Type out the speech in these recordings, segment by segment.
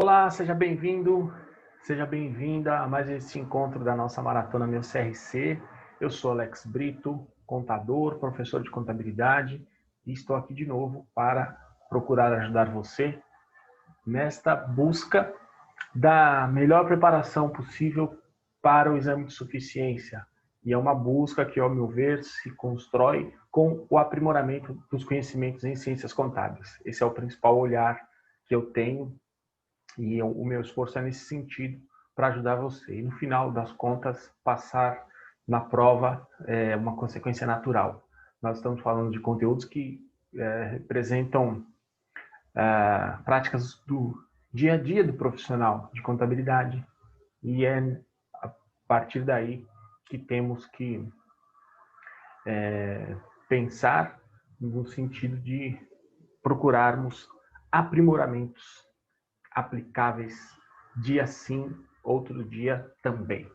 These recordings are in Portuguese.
Olá, seja bem-vinda a mais este encontro da nossa Maratona Meu CRC. Eu sou Alex Brito, contador, professor de contabilidade, e estou aqui de novo para procurar ajudar você nesta busca da melhor preparação possível para o exame de suficiência. E é uma busca que, ao meu ver, se constrói com o aprimoramento dos conhecimentos em ciências contábeis. Esse é o principal olhar que eu tenho e o meu esforço é nesse sentido para ajudar você. E no final das contas, passar na prova é uma consequência natural. Nós estamos falando de conteúdos que representam práticas do dia a dia do profissional de contabilidade e é a partir daí que temos que pensar no sentido de procurarmos aprimoramentos aplicáveis dia sim, outro dia também.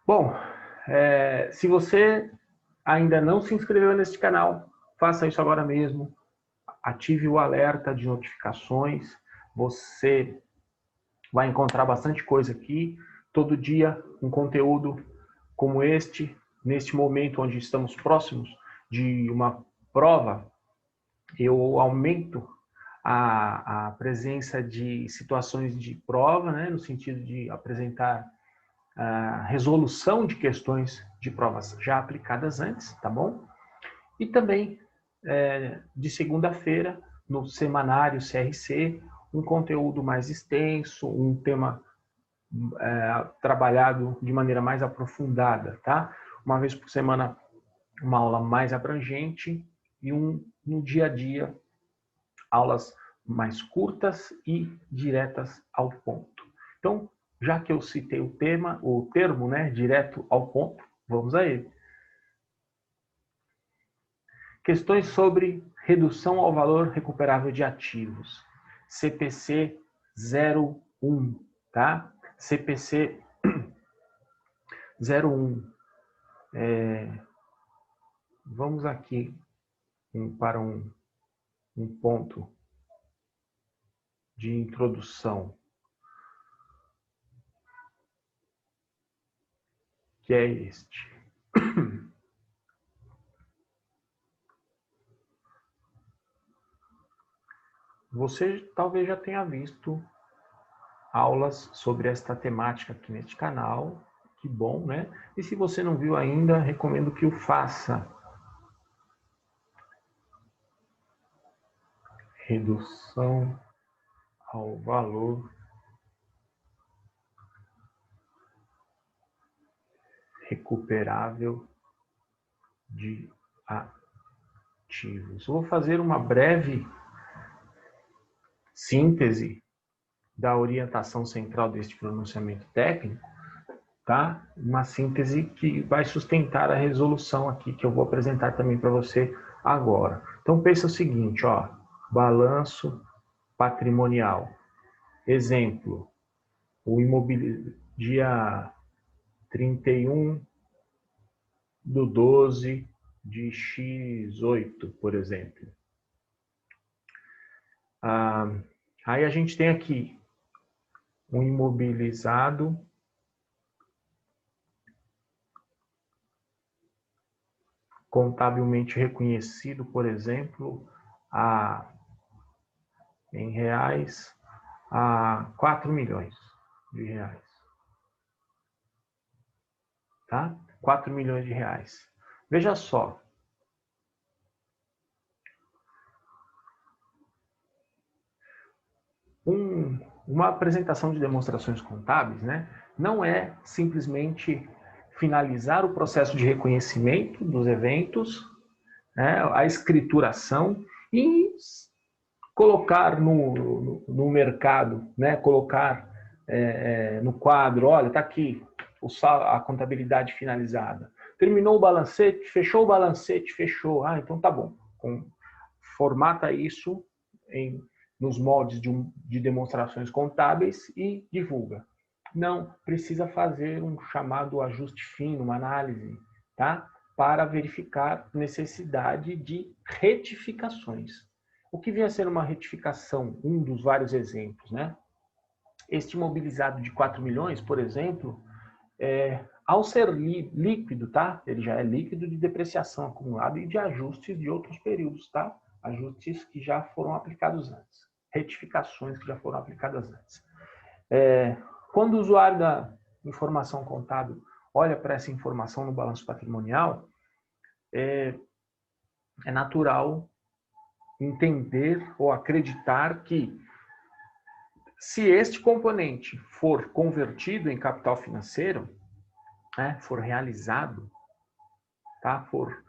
Bom, se você ainda não se inscreveu neste canal, faça isso agora mesmo. Ative o alerta de notificações. Você vai encontrar bastante coisa aqui. Todo dia um conteúdo como este, neste momento onde estamos próximos de uma prova, eu aumento a presença de situações de prova, né, no sentido de apresentar a resolução de questões de provas já aplicadas antes, tá bom? E também, de segunda-feira, no semanário CRC, um conteúdo mais extenso, um tema trabalhado de maneira mais aprofundada, tá? Uma vez por semana, uma aula mais abrangente e no dia a dia, aulas mais curtas e diretas ao ponto. Então, já que eu citei o termo, né, direto ao ponto, vamos a ele. Questões sobre redução ao valor recuperável de ativos. CPC 01, tá? CPC 01. Vamos aqui para um ponto de introdução, que é este. Você talvez já tenha visto aulas sobre esta temática aqui neste canal, que bom, né? E se você não viu ainda, recomendo que o faça. Redução ao valor recuperável de ativos. Eu vou fazer uma breve síntese da orientação central deste pronunciamento técnico, tá? Uma síntese que vai sustentar a resolução aqui que eu vou apresentar também para você agora. Então pensa o seguinte, ó, balanço patrimonial. Exemplo, o imobiliário dia 31/12 de X8, por exemplo. Aí a gente tem aqui um imobilizado contabilmente reconhecido, por exemplo, em reais, a 4 milhões de reais. Tá? 4 milhões de reais. Veja só. Uma apresentação de demonstrações contábeis, né, não é simplesmente finalizar o processo de reconhecimento dos eventos, né, a escrituração e colocar no mercado, né, colocar no quadro, olha, está aqui a contabilidade finalizada. Terminou o balancete, fechou o balancete, fechou. Ah, então tá bom. Formata isso nos moldes de demonstrações contábeis e divulga. Não, precisa fazer um chamado ajuste fino, uma análise, tá? Para verificar necessidade de retificações. O que vem a ser uma retificação? Um dos vários exemplos, né? este imobilizado de 4 milhões, por exemplo, ao ser líquido, tá? Ele já é líquido de depreciação acumulada e de ajustes de outros períodos, tá? Ajustes que já foram aplicados antes, retificações que já foram aplicadas antes. Quando o usuário da informação contábil olha para essa informação no balanço patrimonial, é natural entender ou acreditar que, se este componente for convertido em capital financeiro, for realizado, tá? For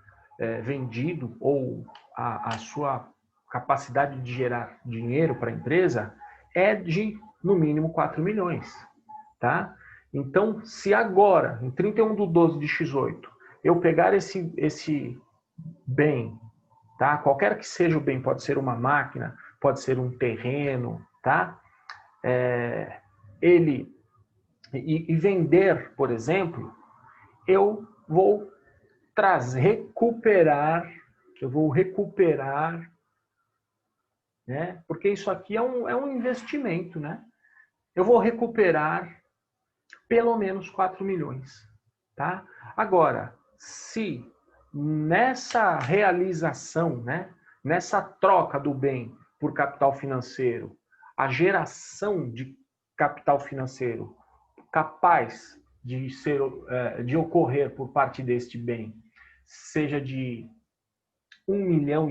vendido, ou a sua capacidade de gerar dinheiro para a empresa é de, no mínimo, 4 milhões. Tá? Então, se agora, em 31/12 de X8, eu pegar esse bem, tá? Qualquer que seja o bem, pode ser uma máquina, pode ser um terreno, tá? E vender, por exemplo, eu vou recuperar, né? Porque isso aqui é um investimento, né? Eu vou recuperar pelo menos 4 milhões, tá? Agora, se nessa realização, né, nessa troca do bem por capital financeiro, a geração de capital financeiro capaz de ocorrer por parte deste bem seja de 1,5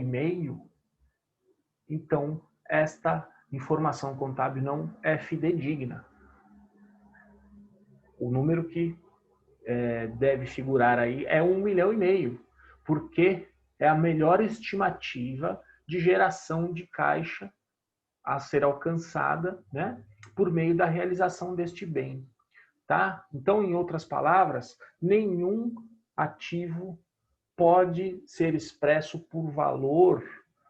milhão, então esta informação contábil não é fidedigna. O número que deve figurar aí é 1,5 milhão, porque é a melhor estimativa de geração de caixa a ser alcançada, né, por meio da realização deste bem. Tá? Então, em outras palavras, nenhum ativo pode ser expresso por valor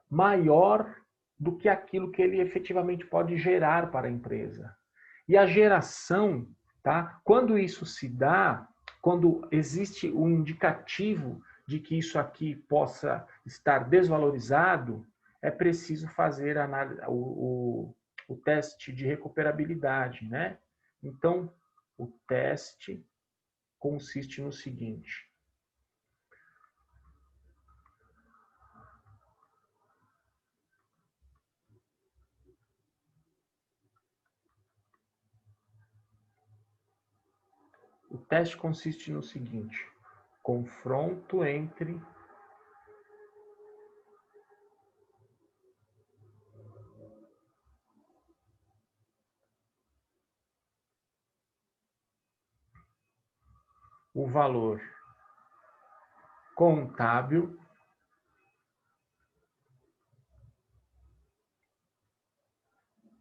maior do que aquilo que ele efetivamente pode gerar para a empresa. E a geração, tá? Quando isso se dá, quando existe um indicativo de que isso aqui possa estar desvalorizado, é preciso fazer o teste de recuperabilidade, né? Então, o teste consiste no seguinte: confronto entre o valor contábil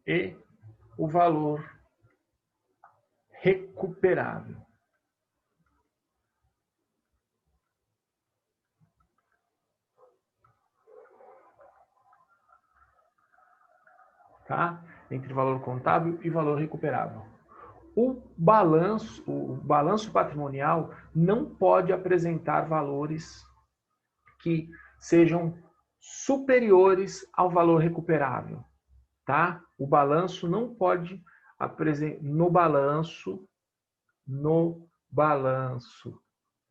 e o valor recuperável. Tá? Entre valor contábil e valor recuperável. O balanço patrimonial não pode apresentar valores que sejam superiores ao valor recuperável, tá? O balanço não pode apresentar no balanço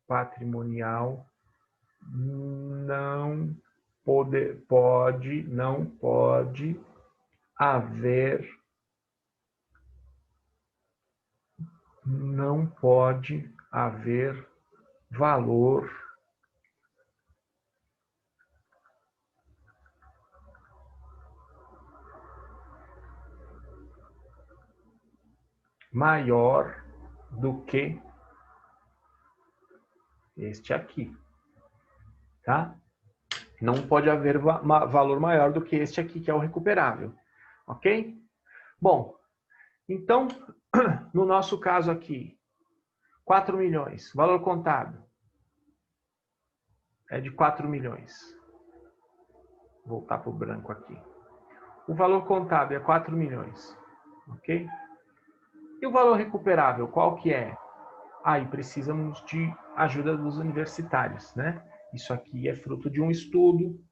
patrimonial não pode haver valor maior do que este aqui, tá? Não pode haver valor maior do que este aqui, que é o recuperável, ok? Bom, então, no nosso caso aqui, 4 milhões, valor contábil é de 4 milhões. Vou voltar para o branco aqui. O valor contábil é 4 milhões, ok? E o valor recuperável, qual que é? Aí precisamos de ajuda dos universitários, né? Isso aqui é fruto de um estudo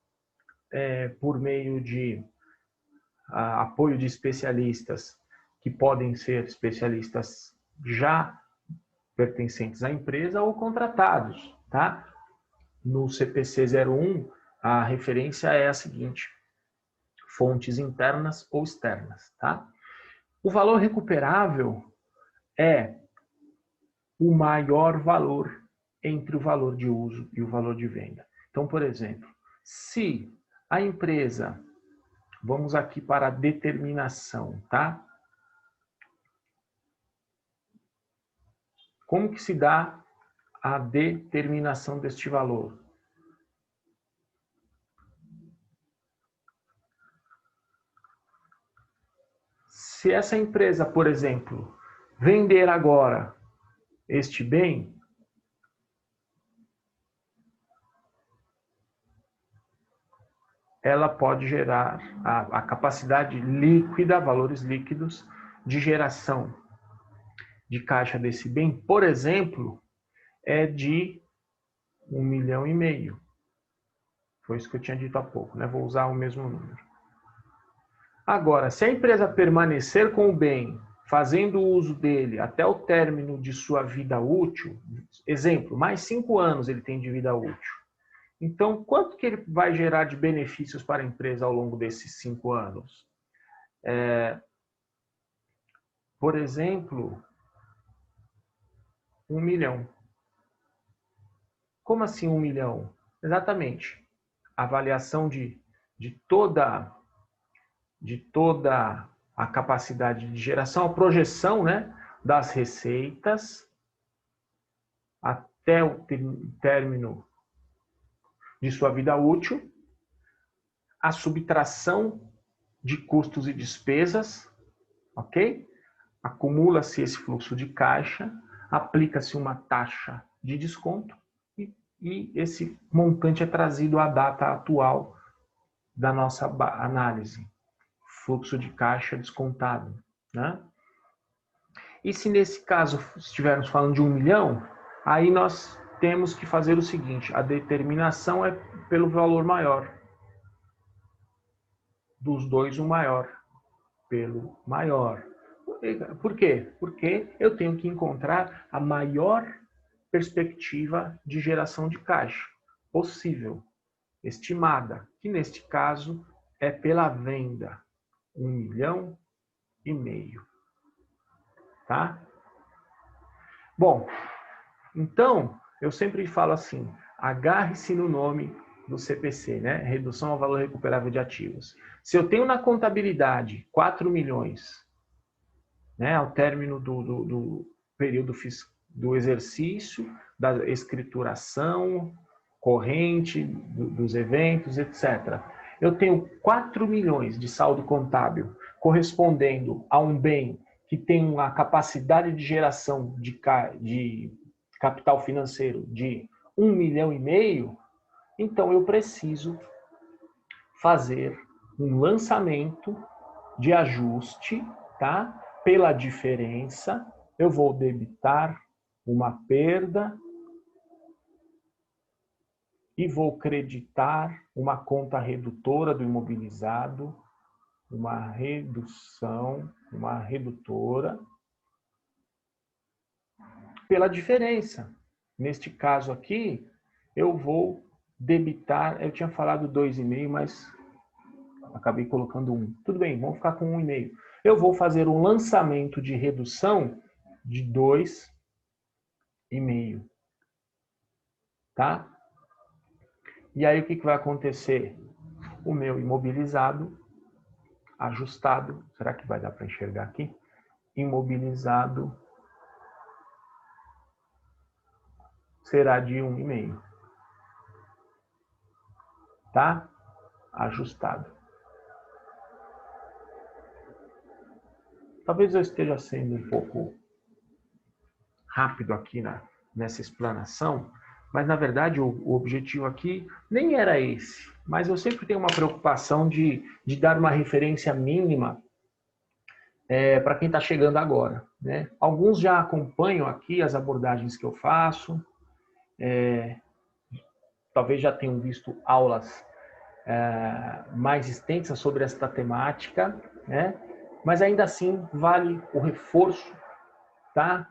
por meio de apoio de especialistas que podem ser especialistas já pertencentes à empresa ou contratados, tá? No CPC 01, a referência é a seguinte: fontes internas ou externas, tá? O valor recuperável é o maior valor entre o valor de uso e o valor de venda. Então, por exemplo, se a empresa, vamos aqui para a determinação, tá? Como que se dá a determinação deste valor? Se essa empresa, por exemplo, vender agora este bem, ela pode gerar a capacidade líquida, valores líquidos, de geração de caixa desse bem, por exemplo, é de 1,5 milhão. Foi isso que eu tinha dito há pouco, né? Vou usar o mesmo número. Agora, se a empresa permanecer com o bem, fazendo uso dele até o término de sua vida útil, exemplo, mais 5 anos ele tem de vida útil. Então, quanto que ele vai gerar de benefícios para a empresa ao longo desses 5 anos? Por exemplo, 1 milhão. Como assim 1 milhão? Exatamente. A avaliação de toda a capacidade de geração, a projeção, né, das receitas até o término de sua vida útil, a subtração de custos e despesas, ok? Acumula-se esse fluxo de caixa, aplica-se uma taxa de desconto e esse montante é trazido à data atual da nossa análise. Fluxo de caixa descontado, né? E se nesse caso estivermos falando de 1 milhão, aí nós temos que fazer o seguinte: a determinação é pelo valor maior. Dos dois, o maior. Pelo maior. Por quê? Porque eu tenho que encontrar a maior perspectiva de geração de caixa possível, estimada, que neste caso é pela venda. 1,5 milhão. Tá? Bom, então, eu sempre falo assim, agarre-se no nome do CPC, né? Redução ao valor recuperável de ativos. Se eu tenho na contabilidade 4 milhões, né, ao término do período do exercício, da escrituração corrente, dos eventos, etc. Eu tenho 4 milhões de saldo contábil correspondendo a um bem que tem uma capacidade de geração de capital financeiro de 1,5 milhão, então eu preciso fazer um lançamento de ajuste, tá? Pela diferença, eu vou debitar uma perda e vou creditar uma conta redutora do imobilizado, uma redução, uma redutora pela diferença. Neste caso aqui, eu vou debitar, eu tinha falado 2,5, mas acabei colocando 1. Tudo bem, vamos ficar com 1,5. Eu vou fazer um lançamento de redução de 2,5. Tá? E aí o que vai acontecer? O meu imobilizado, ajustado, será que vai dar para enxergar aqui? Imobilizado será de 1,5. Tá? Ajustado. Talvez eu esteja sendo um pouco rápido aqui nessa explanação, mas na verdade o objetivo aqui nem era esse. Mas eu sempre tenho uma preocupação de dar uma referência mínima para quem está chegando agora, né? Alguns já acompanham aqui as abordagens que eu faço, talvez já tenham visto aulas mais extensas sobre esta temática, né? mas ainda assim vale o reforço, tá?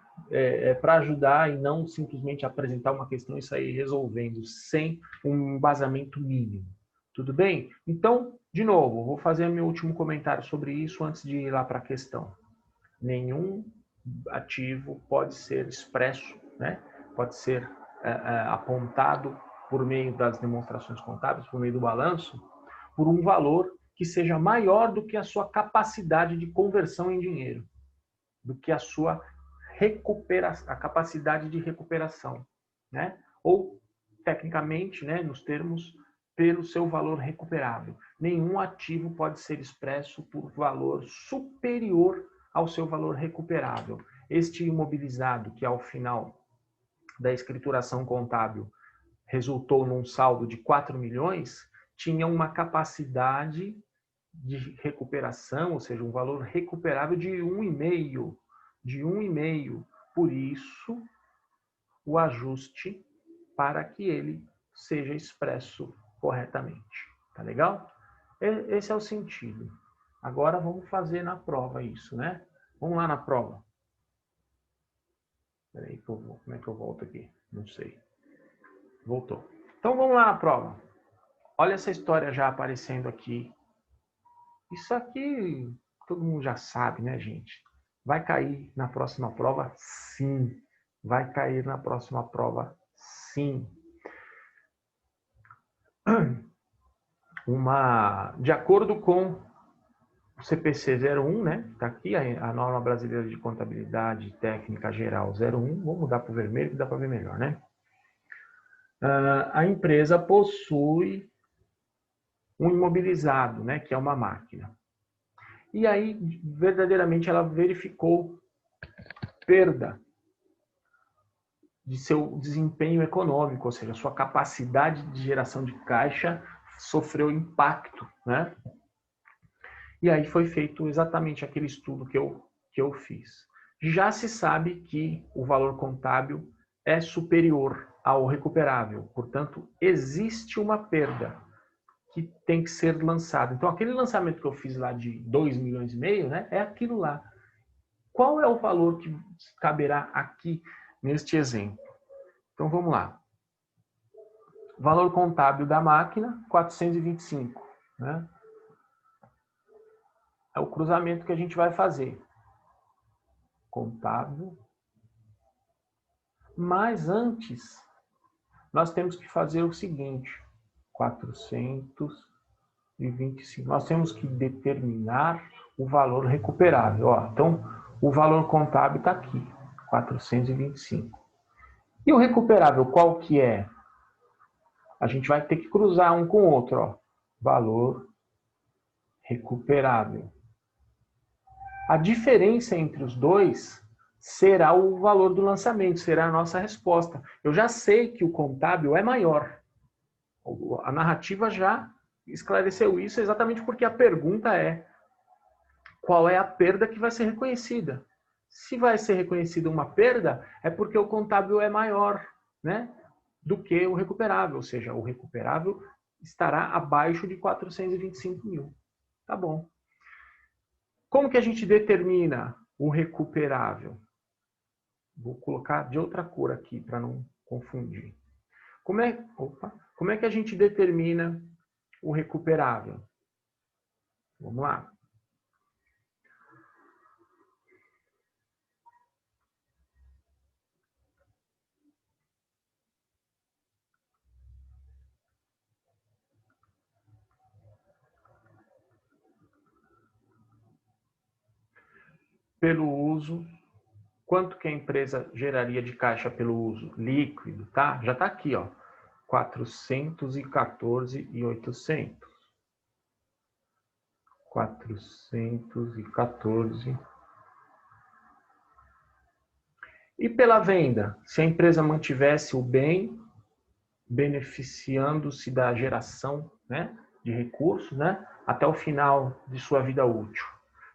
Para ajudar e não simplesmente apresentar uma questão e sair resolvendo sem um embasamento mínimo. Tudo bem? Então, de novo, vou fazer meu último comentário sobre isso antes de ir lá para a questão. Nenhum ativo pode ser expresso, né? Pode ser apontado por meio das demonstrações contábeis, por meio do balanço, por um valor que seja maior do que a sua capacidade de conversão em dinheiro, do que a sua a capacidade de recuperação, né? Ou, tecnicamente, né, nos termos, pelo seu valor recuperável. Nenhum ativo pode ser expresso por valor superior ao seu valor recuperável. Este imobilizado, que ao final da escrituração contábil resultou num saldo de 4 milhões, tinha uma capacidade de recuperação, ou seja, um valor recuperável de 1,5. Por isso, o ajuste para que ele seja expresso corretamente. Tá legal? Esse é o sentido. Agora vamos fazer na prova isso, né? Vamos lá na prova. Peraí, como é que eu volto aqui? Não sei. Voltou. Então vamos lá na prova. Olha essa história já aparecendo aqui. Isso aqui todo mundo já sabe, né, gente? Vai cair na próxima prova? Sim. Vai cair na próxima prova? Sim. De acordo com o CPC 01, né? Está aqui a norma brasileira de contabilidade técnica geral 01. Vou mudar para o vermelho que dá para ver melhor, né? A empresa possui um imobilizado, né? Que é uma máquina. E aí, verdadeiramente, ela verificou perda de seu desempenho econômico, ou seja, sua capacidade de geração de caixa sofreu impacto, né? E aí foi feito exatamente aquele estudo que eu fiz. Já se sabe que o valor contábil é superior ao recuperável, portanto, existe uma perda que tem que ser lançada. Então, aquele lançamento que eu fiz lá de 2,5 milhões, né, é aquilo lá. Qual é o valor que caberá aqui neste exemplo? Então, vamos lá. Valor contábil da máquina, 425. Né? É o cruzamento que a gente vai fazer. Contábil. Mas antes, nós temos que fazer o seguinte. 425. Nós temos que determinar o valor recuperável. Ó, então, o valor contábil está aqui. 425. E o recuperável, qual que é? A gente vai ter que cruzar um com o outro. Ó. Valor recuperável. A diferença entre os dois será o valor do lançamento, será a nossa resposta. Eu já sei que o contábil é maior. A narrativa já esclareceu isso exatamente porque a pergunta é: qual é a perda que vai ser reconhecida? Se vai ser reconhecida uma perda, é porque o contábil é maior, né, do que o recuperável, ou seja, o recuperável estará abaixo de 425 mil. Tá bom. Como que a gente determina o recuperável? Vou colocar de outra cor aqui para não confundir. Como é que a gente determina o recuperável? Vamos lá. Pelo uso, quanto que a empresa geraria de caixa pelo uso? Líquido, tá? Já está aqui, ó. 414.800. 414. E pela venda? Se a empresa mantivesse o bem, beneficiando-se da geração, né, de recursos, né, até o final de sua vida útil.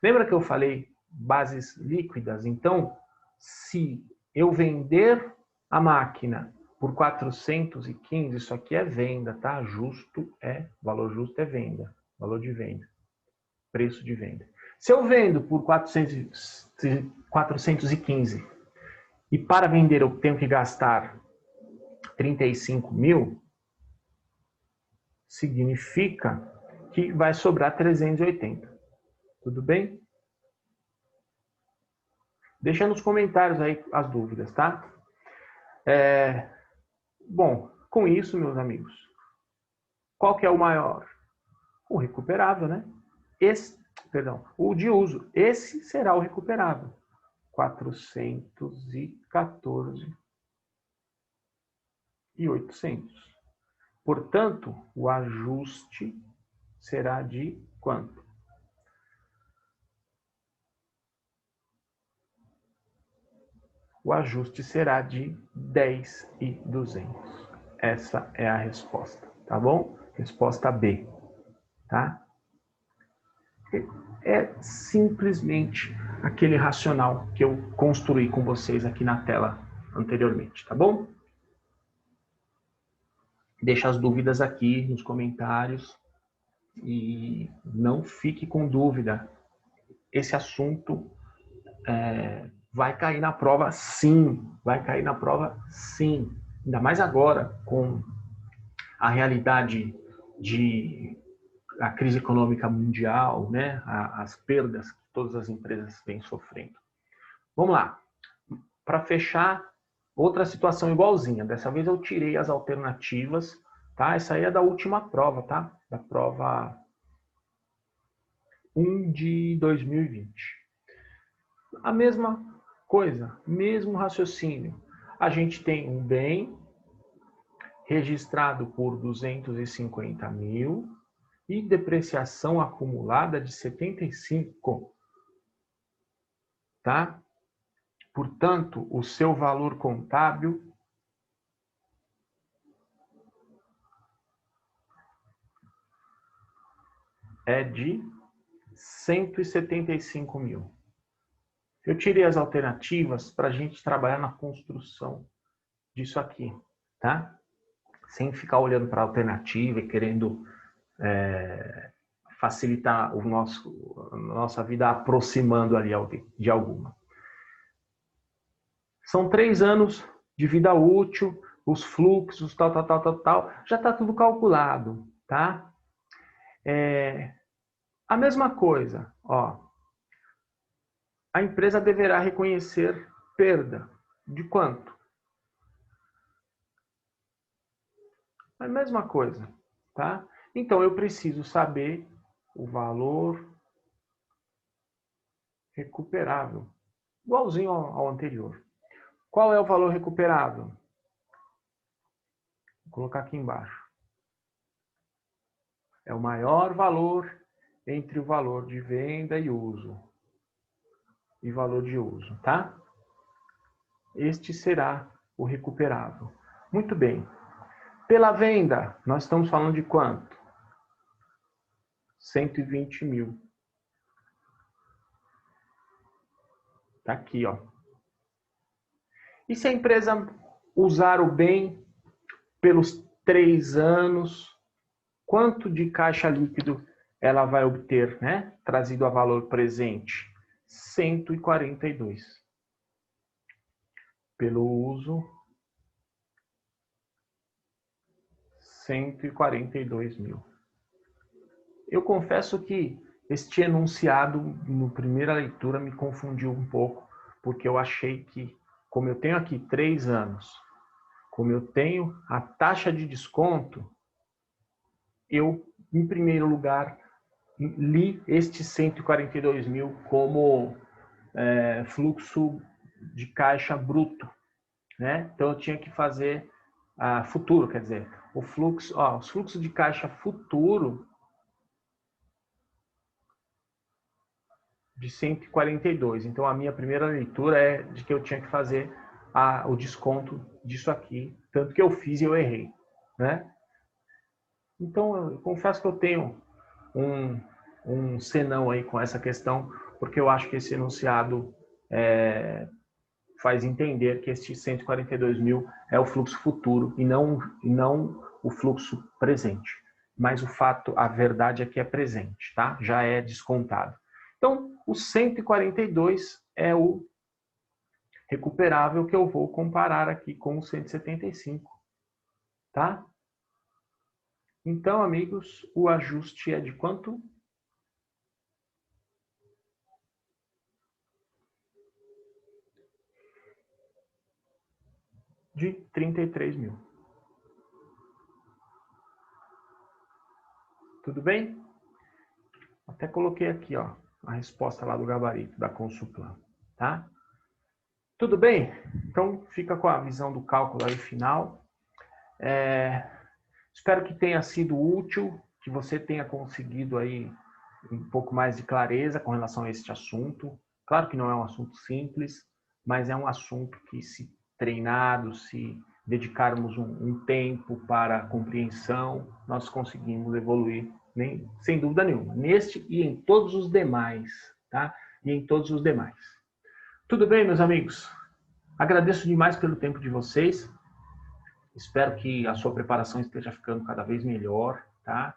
Lembra que eu falei bases líquidas? Então, se eu vender a máquina por 415, isso aqui é venda, tá? Valor justo é venda, valor de venda, preço de venda. Se eu vendo por 415 e para vender eu tenho que gastar 35 mil, significa que vai sobrar 380. Tudo bem? Deixa nos comentários aí as dúvidas, tá? Bom, com isso, meus amigos, qual que é o maior? O recuperável, né? O de uso. Esse será o recuperável. 414.800. Portanto, o ajuste será de quanto? O ajuste será de 10.200. Essa é a resposta, tá bom? Resposta B, tá? É simplesmente aquele racional que eu construí com vocês aqui na tela anteriormente, tá bom? Deixa as dúvidas aqui nos comentários e não fique com dúvida. Esse assunto vai cair na prova, sim. Vai cair na prova, sim. Ainda mais agora, com a realidade da crise econômica mundial, né? As perdas que todas as empresas vêm sofrendo. Vamos lá. Para fechar, outra situação igualzinha. Dessa vez eu tirei as alternativas, tá? Essa aí é da última prova, tá? Da prova 1 de 2020. A mesma coisa, mesmo raciocínio. A gente tem um bem registrado por 250 mil e depreciação acumulada de 75, tá? Portanto, o seu valor contábil é de 175 mil. Eu tirei as alternativas para a gente trabalhar na construção disso aqui, tá? Sem ficar olhando para a alternativa e querendo facilitar a nossa vida aproximando ali de alguma. São 3 anos de vida útil, os fluxos, tal, já está tudo calculado, tá? A mesma coisa, ó. A empresa deverá reconhecer perda. De quanto? A mesma coisa, tá? Então, eu preciso saber o valor recuperável, igualzinho ao anterior. Qual é o valor recuperável? Vou colocar aqui embaixo. É o maior valor entre o valor de venda e uso. E valor de uso, tá? Este será o recuperável. Muito bem. Pela venda, nós estamos falando de quanto? 120 mil. Tá aqui, ó. E se a empresa usar o bem pelos 3 anos, quanto de caixa líquido ela vai obter, né? Trazido a valor presente? 142. Pelo uso, 142 mil. Eu confesso que este enunciado, no primeira leitura, me confundiu um pouco, porque eu achei que, como eu tenho aqui 3 anos, como eu tenho a taxa de desconto, eu, em primeiro lugar, li este 142 mil como fluxo de caixa bruto, né? Então eu tinha que fazer futuro, quer dizer, os fluxos de caixa futuro de 142. Então a minha primeira leitura é de que eu tinha que fazer o desconto disso aqui, tanto que eu fiz e eu errei, né? Então eu confesso que eu tenho um senão aí com essa questão, porque eu acho que esse enunciado faz entender que este 142 mil é o fluxo futuro e não o fluxo presente. Mas o fato, a verdade é que é presente, tá? Já é descontado. Então, o 142 é o recuperável que eu vou comparar aqui com o 175, tá? Então, amigos, o ajuste é de quanto? De 33 mil. Tudo bem? Até coloquei aqui, ó, a resposta lá do gabarito da Consulplan, tá? Tudo bem? Então, fica com a visão do cálculo aí final. Espero que tenha sido útil, que você tenha conseguido aí um pouco mais de clareza com relação a este assunto. Claro que não é um assunto simples, mas é um assunto que, se treinado, se dedicarmos um tempo para a compreensão, nós conseguimos evoluir, sem dúvida nenhuma, neste e em todos os demais, tá? E em todos os demais. Tudo bem, meus amigos? Agradeço demais pelo tempo de vocês. Espero que a sua preparação esteja ficando cada vez melhor, tá?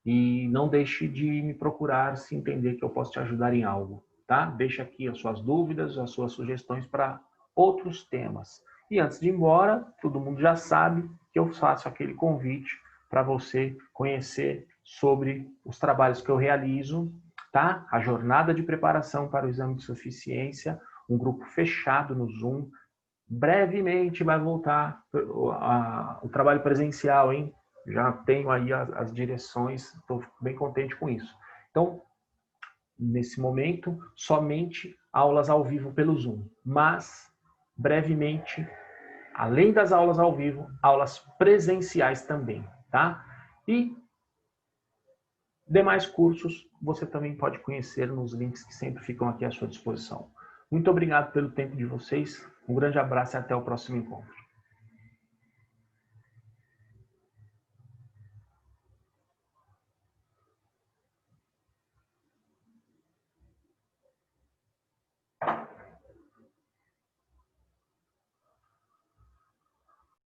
E não deixe de me procurar se entender que eu posso te ajudar em algo, tá? Deixe aqui as suas dúvidas, as suas sugestões para outros temas. E antes de ir embora, todo mundo já sabe que eu faço aquele convite para você conhecer sobre os trabalhos que eu realizo, tá? A jornada de preparação para o exame de suficiência, um grupo fechado no Zoom. Brevemente vai voltar o trabalho presencial, hein? Já tenho aí as direções, estou bem contente com isso. Então, nesse momento, somente aulas ao vivo pelo Zoom. Mas, brevemente, além das aulas ao vivo, aulas presenciais também, tá? E demais cursos você também pode conhecer nos links que sempre ficam aqui à sua disposição. Muito obrigado pelo tempo de vocês. Um grande abraço e até o próximo encontro.